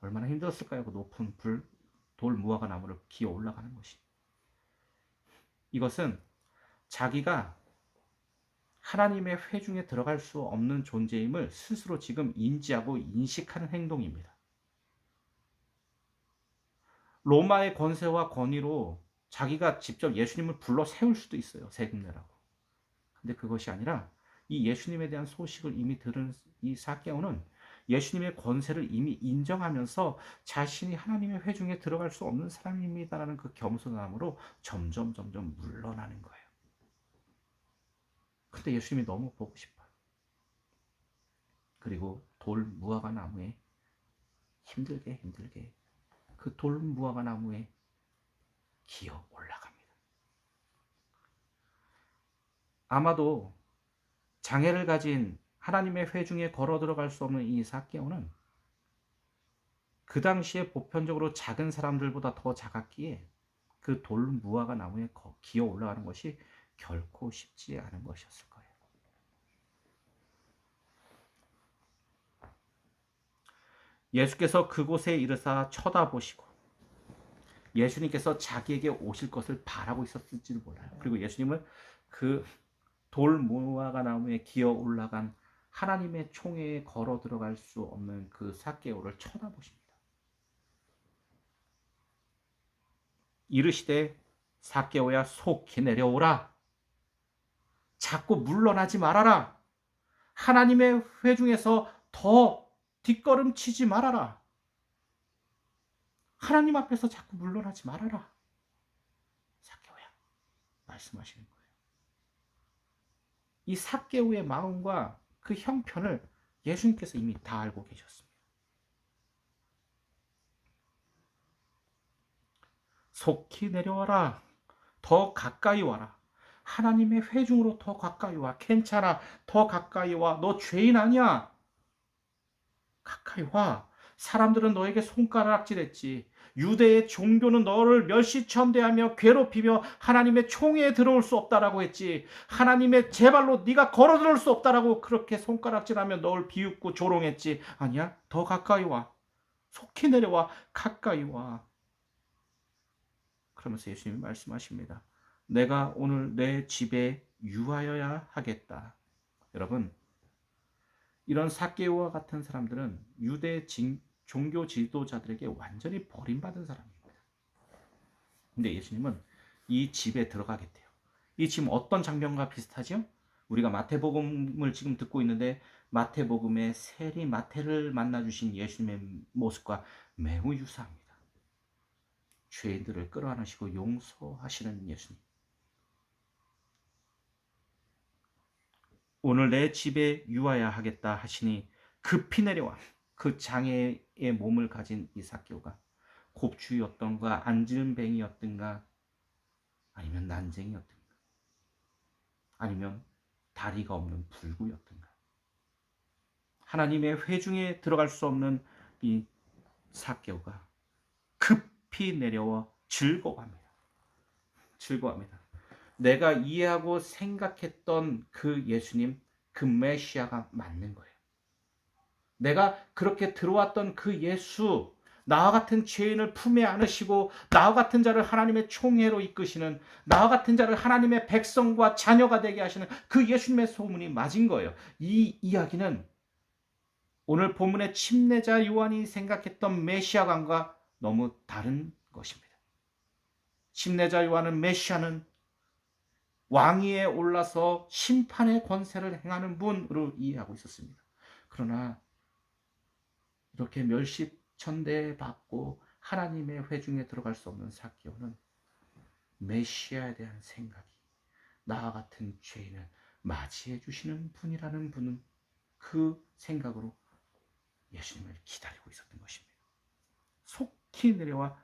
얼마나 힘들었을까요? 그 높은 돌 무화과 나무를 기어 올라가는 것이. 이것은 자기가 하나님의 회중에 들어갈 수 없는 존재임을 스스로 지금 인지하고 인식하는 행동입니다. 로마의 권세와 권위로 자기가 직접 예수님을 불러 세울 수도 있어요. 세금 내라고. 근데 그것이 아니라 이 예수님에 대한 소식을 이미 들은 이 삭개오는 예수님의 권세를 이미 인정하면서 자신이 하나님의 회중에 들어갈 수 없는 사람입니다라는 그 겸손함으로 점점 물러나는 거예요. 근데 예수님이 너무 보고 싶어요. 그리고 돌 무화과 나무에 힘들게 그 돌 무화과 나무에 기어 올라갑니다. 아마도 장애를 가진 하나님의 회중에 걸어 들어갈 수 없는 이 삭개오는 그 당시에 보편적으로 작은 사람들보다 더 작았기에 그 돌 무화과 나무에 기어 올라가는 것이 결코 쉽지 않은 것이었을 거예요. 예수께서 그곳에 이르사 쳐다보시고 예수님께서 자기에게 오실 것을 바라고 있었을지도 몰라요. 그리고 예수님은 그 돌 무화과 나무에 기어 올라간 하나님의 총회에 걸어 들어갈 수 없는 그 삭개오를 쳐다보십니다. 이르시되 삭개오야 속히 내려오라. 자꾸 물러나지 말아라. 하나님의 회중에서 더 뒷걸음치지 말아라. 하나님 앞에서 자꾸 물러나지 말아라. 삭개오야, 나 말씀하시는 거예요. 이 삭개오의 마음과 그 형편을 예수님께서 이미 다 알고 계셨습니다. 속히 내려와라. 더 가까이 와라. 하나님의 회중으로 더 가까이 와. 괜찮아. 더 가까이 와. 너 죄인 아니야. 가까이 와. 사람들은 너에게 손가락질했지. 유대의 종교는 너를 멸시천대하며 괴롭히며 하나님의 총회에 들어올 수 없다라고 했지. 하나님의 제발로 네가 걸어들을 수 없다라고 그렇게 손가락질하며 너를 비웃고 조롱했지. 아니야. 더 가까이 와. 속히 내려와. 가까이 와. 그러면서 예수님이 말씀하십니다. 내가 오늘 내 집에 유하여야 하겠다. 여러분, 이런 삭개오와 같은 사람들은 유대 종교 지도자들에게 완전히 버림받은 사람입니다. 근데 예수님은 이 집에 들어가겠대요. 이 지금 어떤 장면과 비슷하죠? 우리가 마태복음을 지금 듣고 있는데 마태복음의 세리 마태를 만나주신 예수님의 모습과 매우 유사합니다. 죄인들을 끌어안으시고 용서하시는 예수님. 오늘 내 집에 유하야 하겠다 하시니 급히 내려와. 그 장애의 몸을 가진 이 삭개오가 곱추였던가 안질뱅이였던가 아니면 난쟁이였던가 아니면 다리가 없는 불구였던가 하나님의 회중에 들어갈 수 없는 이 삭개오가 급히 내려와 즐거워합니다. 즐거워합니다. 내가 이해하고 생각했던 그 예수님, 그 메시아가 맞는 거예요. 내가 그렇게 들어왔던 그 예수, 나와 같은 죄인을 품에 안으시고 나와 같은 자를 하나님의 총회로 이끄시는, 나와 같은 자를 하나님의 백성과 자녀가 되게 하시는 그 예수님의 소문이 맞은 거예요. 이 이야기는 오늘 본문의 침례자 요한이 생각했던 메시아관과 너무 다른 것입니다. 침례자 요한은 메시아는 왕위에 올라서 심판의 권세를 행하는 분으로 이해하고 있었습니다. 그러나 이렇게 멸시천대 받고 하나님의 회중에 들어갈 수 없는 삭개오는 메시아에 대한 생각이 나와 같은 죄인을 맞이해 주시는 분이라는 분은 그 생각으로 예수님을 기다리고 있었던 것입니다. 속히 내려와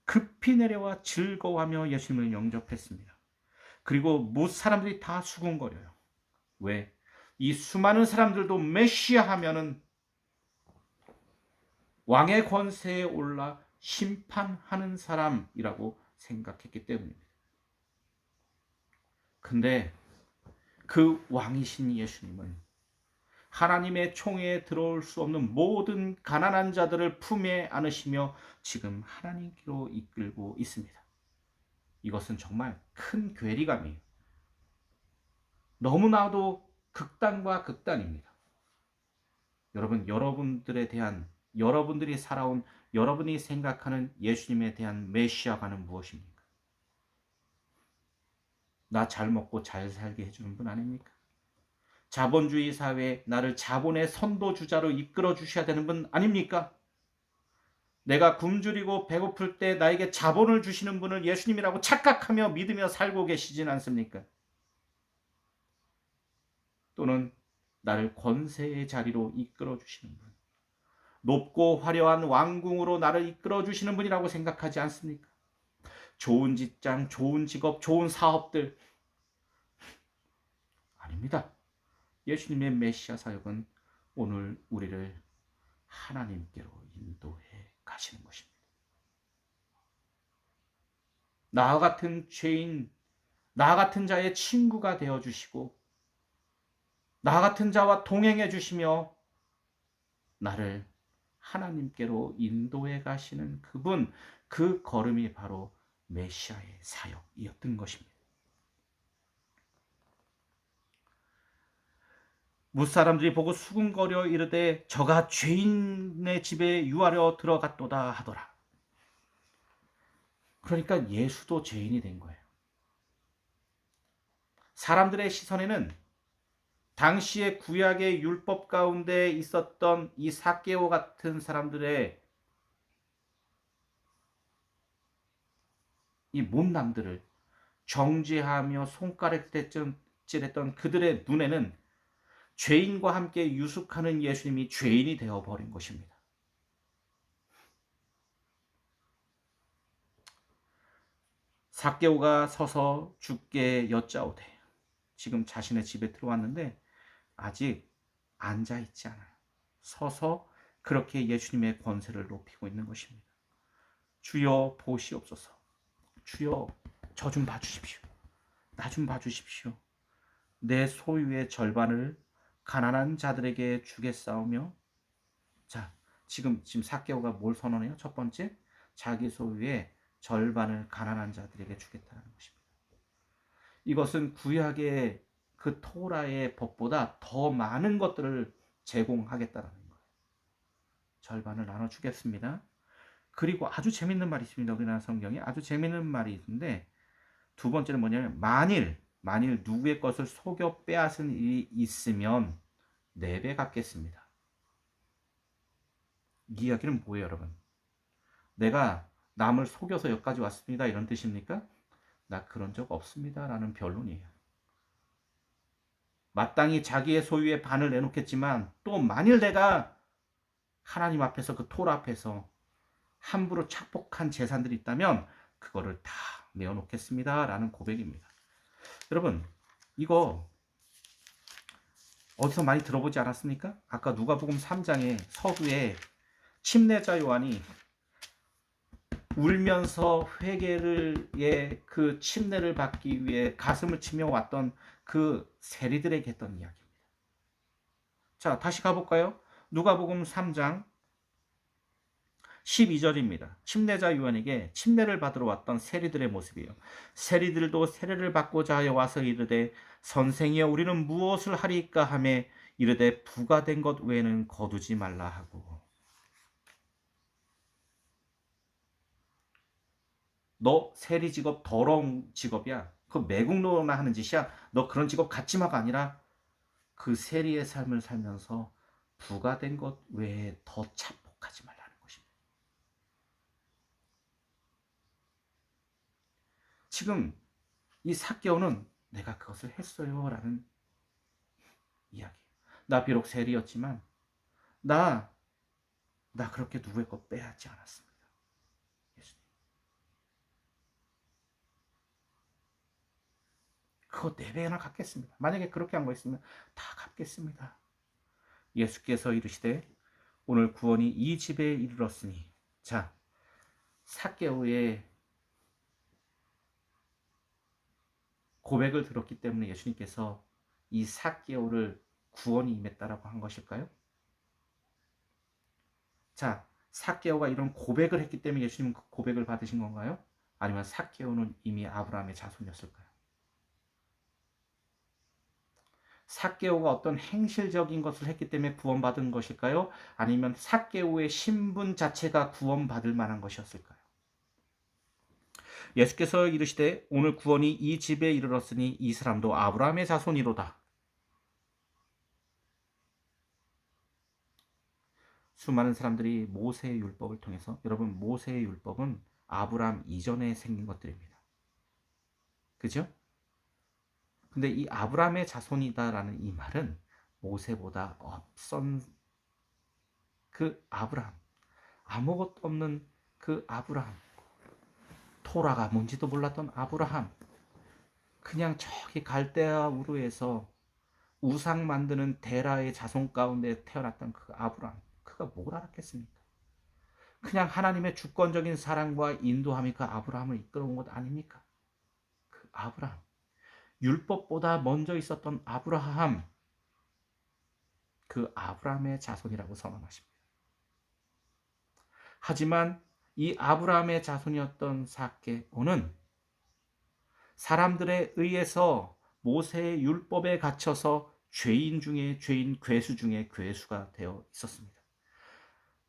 급히 내려와 즐거워하며 예수님을 영접했습니다. 그리고 사람들이 다 수군거려요. 왜? 이 수많은 사람들도 메시아 하면은 왕의 권세에 올라 심판하는 사람이라고 생각했기 때문입니다. 근데 그 왕이신 예수님은 하나님의 총회에 들어올 수 없는 모든 가난한 자들을 품에 안으시며 지금 하나님께로 이끌고 있습니다. 이것은 정말 큰 괴리감이에요. 너무나도 극단과 극단입니다. 여러분, 여러분들이 살아온, 여러분이 생각하는 예수님에 대한 메시아가는 무엇입니까? 나 잘 먹고 잘 살게 해주는 분 아닙니까? 자본주의 사회에 나를 자본의 선도주자로 이끌어 주셔야 되는 분 아닙니까? 내가 굶주리고 배고플 때 나에게 자본을 주시는 분을 예수님이라고 착각하며 믿으며 살고 계시진 않습니까? 또는 나를 권세의 자리로 이끌어 주시는 분, 높고 화려한 왕궁으로 나를 이끌어 주시는 분이라고 생각하지 않습니까? 좋은 직장, 좋은 직업, 좋은 사업들 아닙니다. 예수님의 메시아 사역은 오늘 우리를 하나님께로 인도해 가시는 것입니다. 나 같은 죄인, 나 같은 자의 친구가 되어 주시고 나 같은 자와 동행해 주시며 나를 하나님께로 인도해 가시는 그분, 그 걸음이 바로 메시아의 사역이었던 것입니다. 무사람들이 보고 수군거려 이르되 저가 죄인의 집에 유하려 들어갔도다 하더라. 그러니까 예수도 죄인이 된 거예요. 사람들의 시선에는 당시의 구약의 율법 가운데 있었던 이 삭개오 같은 사람들의 이 못남들을 정죄하며 손가락질했던 그들의 눈에는 죄인과 함께 유숙하는 예수님이 죄인이 되어버린 것입니다. 삭개오가 서서 주께 여짜오되, 지금 자신의 집에 들어왔는데 아직 앉아 있지 않아요. 서서 그렇게 예수님의 권세를 높이고 있는 것입니다. 주여 보시옵소서. 주여 저 좀 봐주십시오. 나 좀 봐주십시오. 내 소유의 절반을 가난한 자들에게 주겠사오며. 자, 지금 삭개오가 뭘 선언해요? 첫 번째, 자기 소유의 절반을 가난한 자들에게 주겠다는 것입니다. 이것은 구약의 그 토라의 법보다 더 많은 것들을 제공하겠다는 거예요. 절반을 나눠주겠습니다. 그리고 아주 재밌는 말이 있습니다. 우리나라 성경에 아주 재밌는 말이 있는데, 두 번째는 뭐냐면 만일 누구의 것을 속여 빼앗은 일이 있으면 4배 갚겠습니다. 이 이야기는 뭐예요, 여러분? 내가 남을 속여서 여기까지 왔습니다, 이런 뜻입니까? 나 그런 적 없습니다 라는 변론이에요. 마땅히 자기의 소유의 반을 내놓겠지만, 또 만일 내가 하나님 앞에서, 그 토라 앞에서 함부로 착복한 재산들이 있다면 그거를 다 내어놓겠습니다 라는 고백입니다. 여러분, 이거 어디서 많이 들어보지 않았습니까? 아까 누가복음 3장의 서두에 침례자 요한이 울면서 회개를 침례를 받기 위해 가슴을 치며 왔던 그 세리들에게 했던 이야기입니다. 자, 다시 가볼까요? 누가복음 3장 12절입니다. 침례자 요한에게 침례를 받으러 왔던 세리들의 모습이에요. 세리들도 세례를 받고자 하여 와서 이르되, 선생이여 우리는 무엇을 하리까 하매 이르되, 부과된 것 외에는 거두지 말라 하고. 너 세리 직업 더러운 직업이야. 그 매국노나 하는 짓이야. 너 그런 직업 갖지 마가 아니라 그 세리의 삶을 살면서 부과된 것 외에 더 착복하지 말라는 것입니다. 지금 이 삭개오는 내가 그것을 했어요 라는 이야기. 나 비록 세리였지만 나 그렇게 누구의 것 빼앗지 않았습니다. 예수님. 그거 4배나 갚겠습니다. 만약에 그렇게 한 거 있으면 다 갚겠습니다. 예수께서 이르시되, 오늘 구원이 이 집에 이르렀으니. 자, 삭개오의 고백을 들었기 때문에 예수님께서 이 삭개오를 구원이 임했다라고 한 것일까요? 자, 삭개오가 이런 고백을 했기 때문에 예수님은 그 고백을 받으신 건가요? 아니면 삭개오는 이미 아브라함의 자손이었을까요? 삭개오가 어떤 행실적인 것을 했기 때문에 구원받은 것일까요? 아니면 삭개오의 신분 자체가 구원받을 만한 것이었을까요? 예수께서 이르시되, 오늘 구원이 이 집에 이르렀으니 이 사람도 아브라함의 자손이로다. 수많은 사람들이 모세의 율법을 통해서, 여러분, 모세의 율법은 아브라함 이전에 생긴 것들입니다. 그죠? 근데 이 아브라함의 자손이다라는 이 말은 모세보다 앞선 그 아브라함, 아무것도 없는 그 아브라함, 토라가 뭔지도 몰랐던 아브라함, 그냥 저기 갈대아 우르에서 우상 만드는 데라의 자손 가운데 태어났던 그 아브라함, 그가 뭘 알았겠습니까? 그냥 하나님의 주권적인 사랑과 인도함이 그 아브라함을 이끌어온 것 아닙니까? 그 아브라함, 율법보다 먼저 있었던 아브라함, 그 아브라함의 자손이라고 선언하십니다. 하지만 이 아브라함의 자손이었던 삭개오는 사람들에 의해서 모세의 율법에 갇혀서 죄인 중에 죄인, 괴수 중에 괴수가 되어 있었습니다.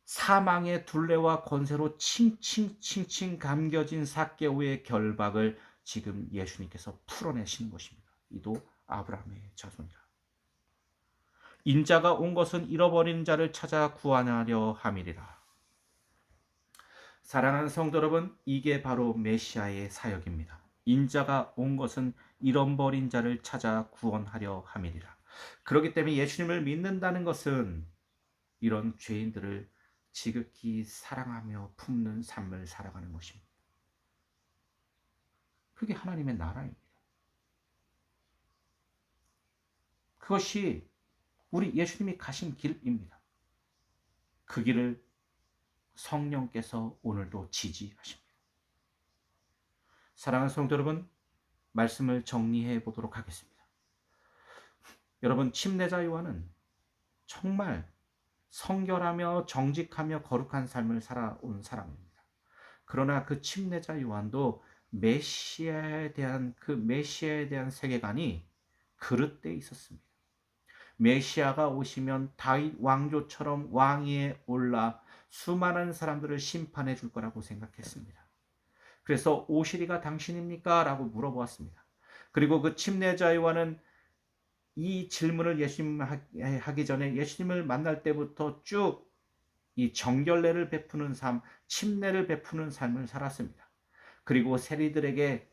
사망의 둘레와 권세로 칭칭칭칭 감겨진 삭개오의 결박을 지금 예수님께서 풀어내시는 것입니다. 이도 아브라함의 자손이라. 인자가 온 것은 잃어버린 자를 찾아 구원하려 함이리라. 사랑하는 성도 여러분, 이게 바로 메시아의 사역입니다. 인자가 온 것은 잃어버린 자를 찾아 구원하려 함이니라. 그렇기 때문에 예수님을 믿는다는 것은 이런 죄인들을 지극히 사랑하며 품는 삶을 살아가는 것입니다. 그게 하나님의 나라입니다. 그것이 우리 예수님이 가신 길입니다. 그 길을 성령께서 오늘도 지지하십니다. 사랑하는 성도 여러분, 말씀을 정리해 보도록 하겠습니다. 여러분, 침례자 요한은 정말 성결하며 정직하며 거룩한 삶을 살아온 사람입니다. 그러나 그 침례자 요한도 메시아에 대한 세계관이 그릇되어 있었습니다. 메시아가 오시면 다윗 왕조처럼 왕위에 올라 수많은 사람들을 심판해 줄 거라고 생각했습니다. 그래서 오시리가 당신입니까? 라고 물어보았습니다. 그리고 그 침례자 요한은 이 질문을 예수님 하기 전에 예수님을 만날 때부터 쭉 이 정결례를 베푸는 삶, 침례를 베푸는 삶을 살았습니다. 그리고 세리들에게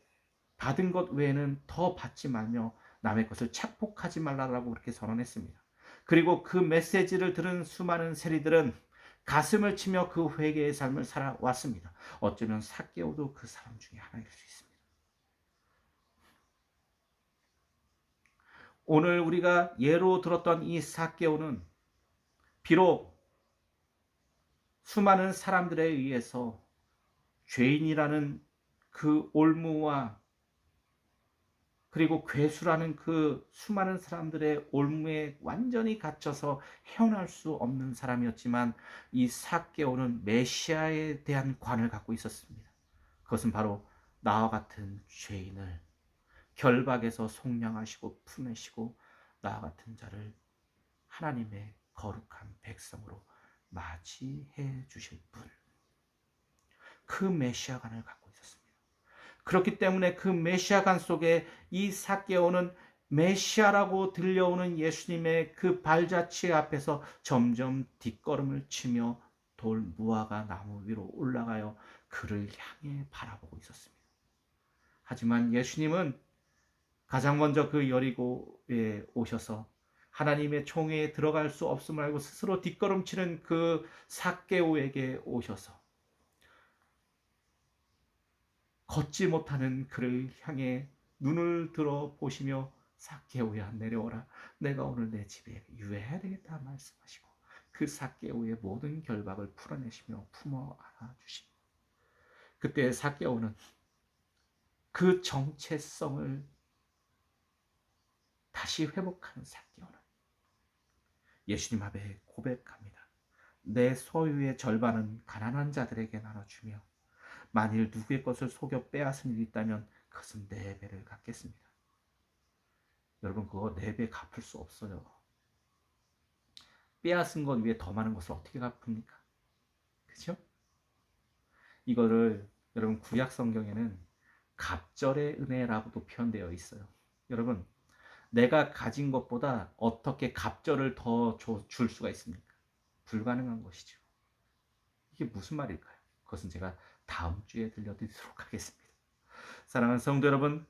받은 것 외에는 더 받지 말며 남의 것을 착복하지 말라라고 그렇게 선언했습니다. 그리고 그 메시지를 들은 수많은 세리들은 가슴을 치며 그 회개의 삶을 살아왔습니다. 어쩌면 삭개오도 그 사람 중에 하나일 수 있습니다. 오늘 우리가 예로 들었던 이 삭개오는 비록 수많은 사람들에 의해서 죄인이라는 그 올무와 그리고 괴수라는 그 수많은 사람들의 올무에 완전히 갇혀서 헤어날 수 없는 사람이었지만 이 삭개오는 메시아에 대한 관을 갖고 있었습니다. 그것은 바로 나와 같은 죄인을 결박에서 속량하시고 품으시고 나와 같은 자를 하나님의 거룩한 백성으로 맞이해 주실 분, 그 메시아관을 갖고 있었습니다. 그렇기 때문에 그 메시아관 속에 이 삭개오는 메시아라고 들려오는 예수님의 그 발자취 앞에서 점점 뒷걸음을 치며 돌 무화과 나무 위로 올라가요 그를 향해 바라보고 있었습니다. 하지만 예수님은 가장 먼저 그 여리고에 오셔서 하나님의 총회에 들어갈 수 없음을 알고 스스로 뒷걸음치는 그 삭개오에게 오셔서 걷지 못하는 그를 향해 눈을 들어 보시며 삭개오야 내려오라, 내가 오늘 내 집에 유해해야 되겠다 말씀하시고 그 삭개오의 모든 결박을 풀어내시며 품어 안아주십니다. 그때 삭개오는 그 정체성을 다시 회복하는 삭개오는 예수님 앞에 고백합니다. 내 소유의 절반은 가난한 자들에게 나눠주며 만일 누구의 것을 속여 빼앗은 일이 있다면 그것은 4배를 갚겠습니다. 여러분, 그거 4배 갚을 수 없어요. 빼앗은 것 위에 더 많은 것을 어떻게 갚습니까? 그죠? 이거를 여러분 구약 성경에는 갑절의 은혜라고도 표현되어 있어요. 여러분, 내가 가진 것보다 어떻게 갑절을 더 줄 수가 있습니까? 불가능한 것이죠. 이게 무슨 말일까요? 그것은 제가 다음 주에 들려드리도록 하겠습니다. 사랑하는 성도 여러분,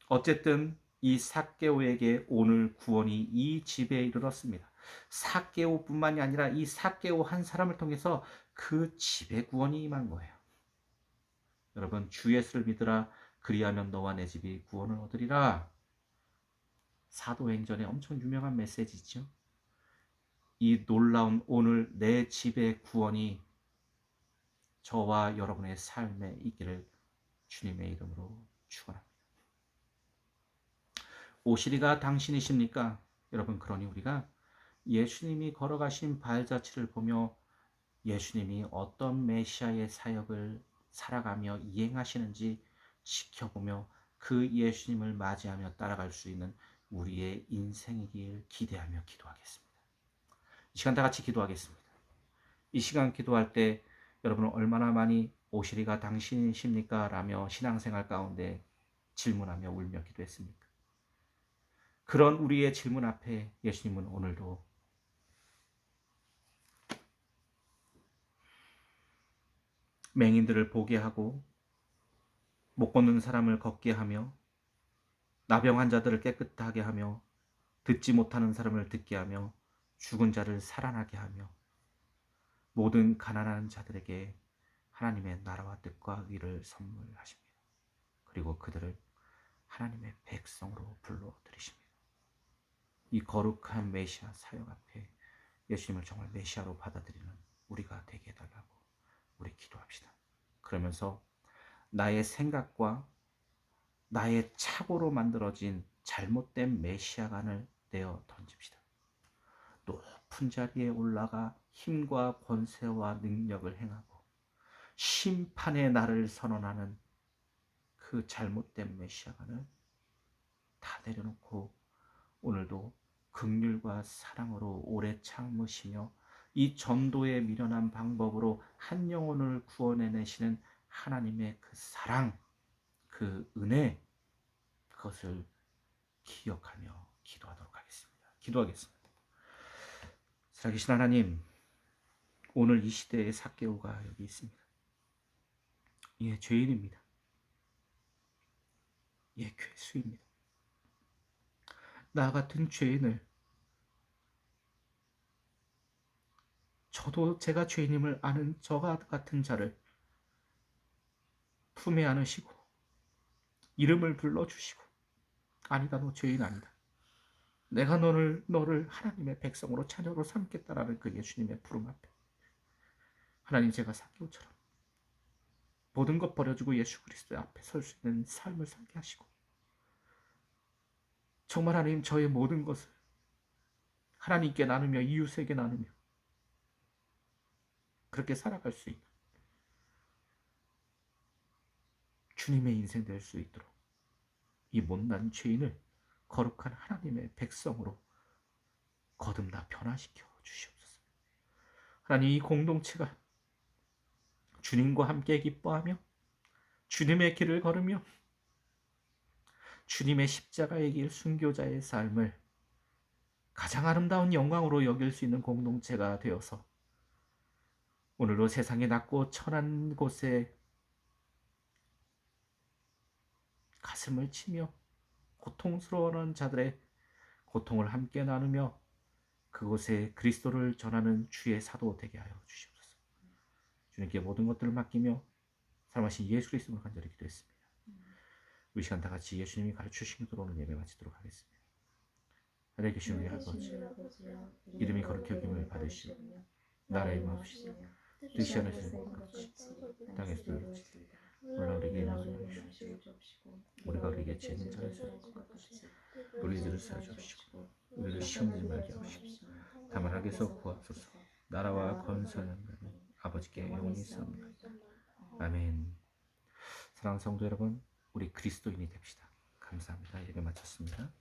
어쨌든 이 삭개오에게 오늘 구원이 이 집에 이르렀습니다. 삭개오뿐만이 아니라 이 삭개오 한 사람을 통해서 그 집에 구원이 임한 거예요. 여러분, 주 예수를 믿으라, 그리하면 너와 내 집이 구원을 얻으리라. 사도행전에 엄청 유명한 메시지죠. 이 놀라운 오늘 내 집의 구원이 저와 여러분의 삶에 있기를 주님의 이름으로 축원합니다. 오시리가 당신이십니까? 여러분, 그러니 우리가 예수님이 걸어가신 발자취를 보며 예수님이 어떤 메시아의 사역을 살아가며 이행하시는지 지켜보며 그 예수님을 맞이하며 따라갈 수 있는 우리의 인생이길 기대하며 기도하겠습니다. 이 시간 다 같이 기도하겠습니다. 이 시간 기도할 때 여러분은 얼마나 많이 오시리가 당신이십니까? 라며 신앙생활 가운데 질문하며 울며 기도했습니까? 그런 우리의 질문 앞에 예수님은 오늘도 맹인들을 보게 하고 못 걷는 사람을 걷게 하며 나병 환자들을 깨끗하게 하며 듣지 못하는 사람을 듣게 하며 죽은 자를 살아나게 하며 모든 가난한 자들에게 하나님의 나라와 뜻과 의를 선물하십니다. 그리고 그들을 하나님의 백성으로 불러들이십니다. 이 거룩한 메시아 사역 앞에 예수님을 정말 메시아로 받아들이는 우리가 되게 해달라고 우리 기도합시다. 그러면서 나의 생각과 나의 착오로 만들어진 잘못된 메시아관을 내어 던집시다. 높은 자리에 올라가 힘과 권세와 능력을 행하고 심판의 날을 선언하는 그 잘못된 메시아관을 다 내려놓고 오늘도 긍휼과 사랑으로 오래 참으시며 이 전도에 미련한 방법으로 한 영혼을 구원해내시는 하나님의 그 사랑, 그 은혜, 그것을 기억하며 기도하도록 하겠습니다. 기도하겠습니다. 살아계신 하나님, 오늘 이 시대의 삭개오가 여기 있습니다. 예, 죄인입니다. 예, 괴수입니다. 나 같은 죄인을, 저도 제가 죄인임을 아는 저 같은 자를 품에 안으시고 이름을 불러주시고, 아니다, 너 죄인 아니다, 내가 너를 하나님의 백성으로 자녀로 삼겠다라는 그 예수님의 부름 앞에 하나님, 제가 삭개오처럼 모든 것 버려주고 예수 그리스도의 앞에 설 수 있는 삶을 살게 하시고, 정말 하나님, 저의 모든 것을 하나님께 나누며 이웃에게 나누며 그렇게 살아갈 수 있는 주님의 인생 될 수 있도록 이 못난 죄인을 거룩한 하나님의 백성으로 거듭나 변화시켜 주시옵소서. 하나님, 이 공동체가 주님과 함께 기뻐하며 주님의 길을 걸으며 주님의 십자가의 길, 순교자의 삶을 가장 아름다운 영광으로 여길 수 있는 공동체가 되어서 오늘도 세상의 낮고 천한 곳에 가슴을 치며 고통스러워하는 자들의 고통을 함께 나누며 그곳에 그리스도를 전하는 주의 사도 되게 하여 주시옵소서. 주님께 모든 것들을 맡기며 사랑하신 예수 그리스도를 간절히 기도했습니다. 우리 시간 다 같이 예수님이 가르치신 대로 오늘 예배 마치도록 하겠습니다. 하늘에 계신 우리 아버지, 이름이 거룩히 여김을 받으시오. 나라의 마옵시오. 뜻이 하늘에서 같이 땅에서도 이루어지되 오늘 우리에게 일어나 주시옵시고 우리가 우리에게 죄는 잘해서 우리들을 사하여 주시고 우리를 시험하지 말게 하옵시고 다만 악에서 구하소서. 나라와 권세는 아버지께 영원히 있사옵나이다. 아멘. 사랑하는 성도 여러분, 우리 그리스도인이 됩시다. 감사합니다. 예배 마쳤습니다.